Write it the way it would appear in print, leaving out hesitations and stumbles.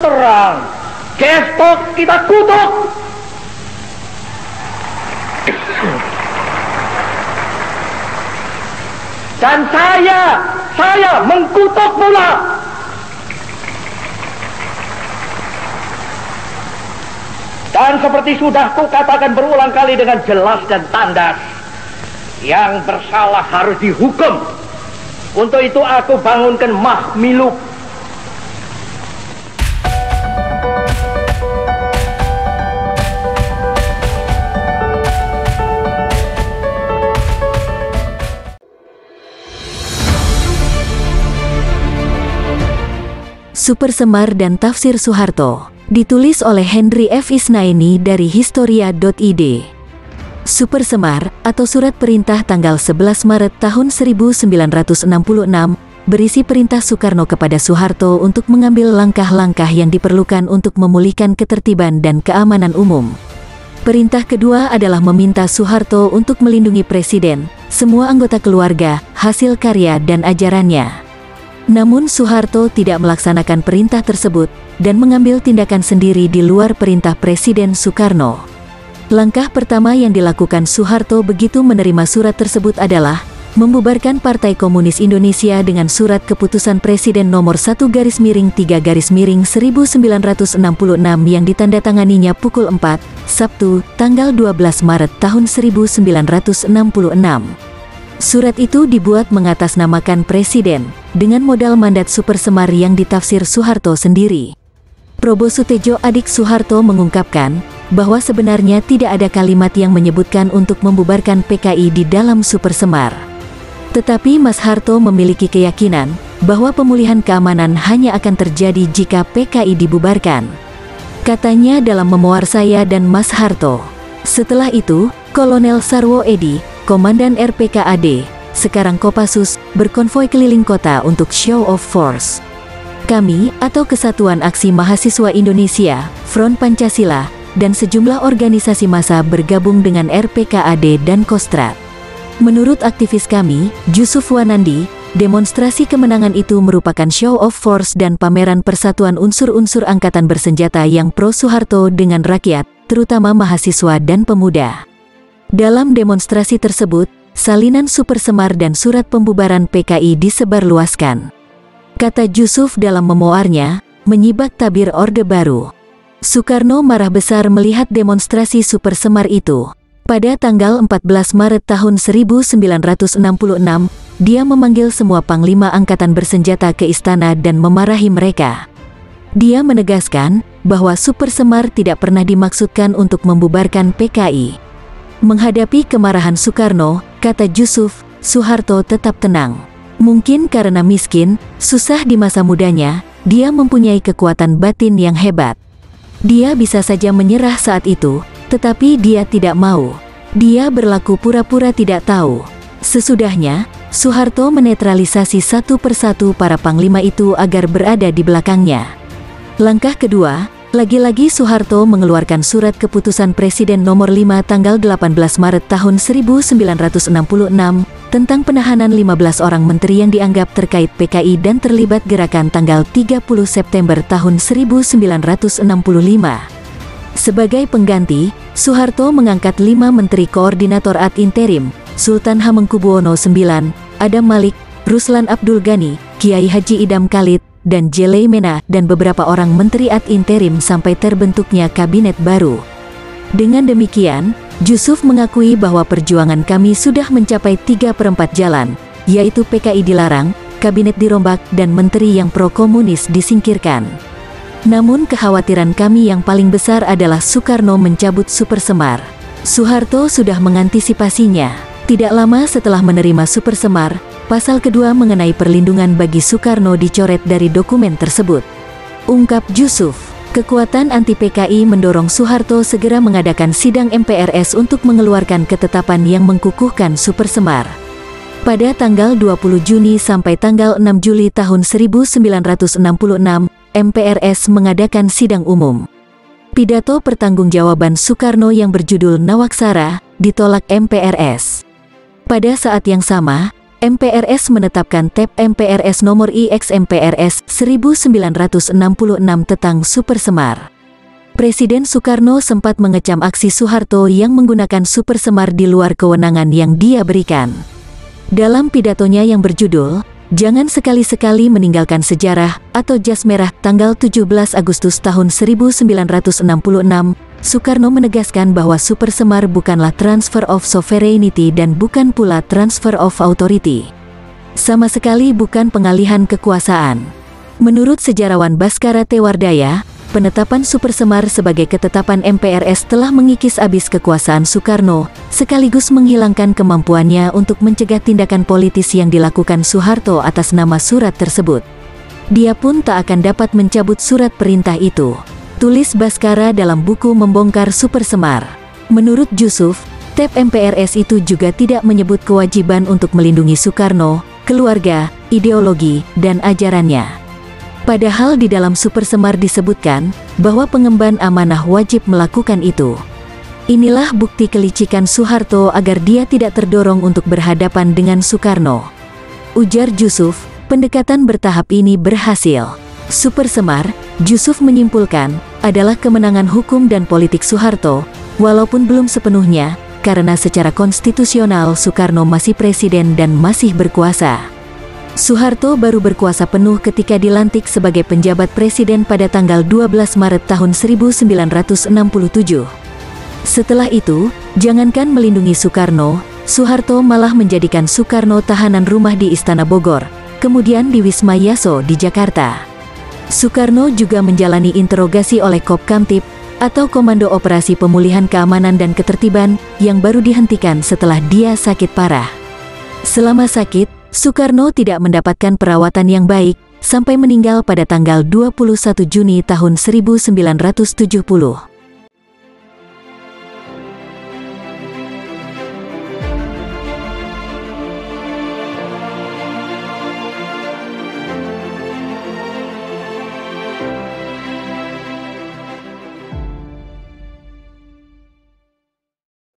serang, besok kita kutuk. Dan saya mengkutuk pula. Dan seperti sudah kukatakan berulang kali dengan jelas dan tandas, yang bersalah harus dihukum. Untuk itu aku bangunkan Mahmiluk. Super Semar dan Tafsir Soeharto, ditulis oleh Henry F. Isnaini dari Historia.id. Super Semar, atau Surat Perintah tanggal 11 Maret tahun 1966, berisi perintah Soekarno kepada Soeharto untuk mengambil langkah-langkah yang diperlukan untuk memulihkan ketertiban dan keamanan umum. Perintah kedua adalah meminta Soeharto untuk melindungi Presiden, semua anggota keluarga, hasil karya dan ajarannya. Namun Soeharto tidak melaksanakan perintah tersebut dan mengambil tindakan sendiri di luar perintah Presiden Soekarno. Langkah pertama yang dilakukan Soeharto begitu menerima surat tersebut adalah membubarkan Partai Komunis Indonesia dengan surat keputusan Presiden nomor 1-3-1966 yang ditandatanganinya pukul 4, Sabtu, tanggal 12 Maret tahun 1966. Surat itu dibuat mengatasnamakan Presiden, dengan modal mandat Super Semar yang ditafsir Soeharto sendiri. Probo Sutejo adik Soeharto mengungkapkan, bahwa sebenarnya tidak ada kalimat yang menyebutkan untuk membubarkan PKI di dalam Super Semar. Tetapi Mas Harto memiliki keyakinan, bahwa pemulihan keamanan hanya akan terjadi jika PKI dibubarkan. Katanya dalam memoar saya dan Mas Harto. Setelah itu, Kolonel Sarwo Edi, Komandan RPKAD, sekarang Kopassus, berkonvoi keliling kota untuk show of force. Kami, atau Kesatuan Aksi Mahasiswa Indonesia, Front Pancasila, dan sejumlah organisasi massa bergabung dengan RPKAD dan Kostrad. Menurut aktivis kami, Jusuf Wanandi, demonstrasi kemenangan itu merupakan show of force dan pameran persatuan unsur-unsur angkatan bersenjata yang pro-Soeharto dengan rakyat, terutama mahasiswa dan pemuda. Dalam demonstrasi tersebut, salinan Super Semar dan surat pembubaran PKI disebarluaskan. Kata Jusuf dalam memoarnya, menyibak tabir Orde Baru. Soekarno marah besar melihat demonstrasi Super Semar itu. Pada tanggal 14 Maret tahun 1966, dia memanggil semua panglima angkatan bersenjata ke istana dan memarahi mereka. Dia menegaskan, bahwa Super Semar tidak pernah dimaksudkan untuk membubarkan PKI. Menghadapi kemarahan Soekarno, kata Jusuf, Soeharto tetap tenang. Mungkin karena miskin, susah di masa mudanya, dia mempunyai kekuatan batin yang hebat. Dia bisa saja menyerah saat itu, tetapi dia tidak mau. Dia berlaku pura-pura tidak tahu. Sesudahnya, Soeharto menetralisasi satu persatu para panglima itu agar berada di belakangnya. Langkah kedua, lagi-lagi Soeharto mengeluarkan surat keputusan Presiden nomor 5 tanggal 18 Maret tahun 1966 tentang penahanan 15 orang menteri yang dianggap terkait PKI dan terlibat gerakan tanggal 30 September tahun 1965. Sebagai pengganti, Soeharto mengangkat 5 menteri koordinator ad interim, Sultan Hamengkubuwono IX, Adam Malik, Ruslan Abdul Ghani, Kiai Haji Idam Khalid, dan Jelei Mena dan beberapa orang menteri ad interim sampai terbentuknya kabinet baru. Dengan demikian, Jusuf mengakui bahwa perjuangan kami sudah mencapai 3/4 jalan, yaitu PKI dilarang, kabinet dirombak dan menteri yang pro-komunis disingkirkan. Namun kekhawatiran kami yang paling besar adalah Soekarno mencabut Super Semar. Soeharto sudah mengantisipasinya. Tidak lama setelah menerima Super Semar, pasal kedua mengenai perlindungan bagi Soekarno dicoret dari dokumen tersebut. Ungkap Jusuf, kekuatan anti-PKI mendorong Soeharto segera mengadakan sidang MPRS untuk mengeluarkan ketetapan yang mengkukuhkan Super Semar. Pada tanggal 20 Juni sampai tanggal 6 Juli tahun 1966, MPRS mengadakan sidang umum. Pidato pertanggungjawaban Soekarno yang berjudul Nawaksara ditolak MPRS. Pada saat yang sama, MPRS menetapkan TEP MPRS nomor IX MPRS 1966 tentang Super Semar. Presiden Soekarno sempat mengecam aksi Soeharto yang menggunakan Super Semar di luar kewenangan yang dia berikan. Dalam pidatonya yang berjudul, "Jangan sekali-sekali meninggalkan sejarah" atau Jas Merah tanggal 17 Agustus tahun 1966, Soekarno menegaskan bahwa Super Semar bukanlah transfer of sovereignty dan bukan pula transfer of authority. Sama sekali bukan pengalihan kekuasaan. Menurut sejarawan Baskara Tewardaya, penetapan Super Semar sebagai ketetapan MPRS telah mengikis abis kekuasaan Soekarno, sekaligus menghilangkan kemampuannya untuk mencegah tindakan politis yang dilakukan Soeharto atas nama surat tersebut. Dia pun tak akan dapat mencabut surat perintah itu, tulis Baskara dalam buku Membongkar Super Semar. Menurut Jusuf, TEP MPRS itu juga tidak menyebut kewajiban untuk melindungi Soekarno, keluarga, ideologi, dan ajarannya. Padahal di dalam Super Semar disebutkan bahwa pengemban amanah wajib melakukan itu. Inilah bukti kelicikan Soeharto agar dia tidak terdorong untuk berhadapan dengan Soekarno. Ujar Jusuf, pendekatan bertahap ini berhasil. Super Semar, Jusuf menyimpulkan, adalah kemenangan hukum dan politik Soeharto, walaupun belum sepenuhnya, karena secara konstitusional Soekarno masih presiden dan masih berkuasa. Soeharto baru berkuasa penuh ketika dilantik sebagai penjabat presiden pada tanggal 12 Maret tahun 1967. Setelah itu, jangankan melindungi Soekarno, Soeharto malah menjadikan Soekarno tahanan rumah di Istana Bogor, kemudian di Wisma Yaso di Jakarta. Soekarno juga menjalani interogasi oleh Kopkamtib, atau Komando Operasi Pemulihan Keamanan dan Ketertiban, yang baru dihentikan setelah dia sakit parah. Selama sakit, Soekarno tidak mendapatkan perawatan yang baik, sampai meninggal pada tanggal 21 Juni tahun 1970.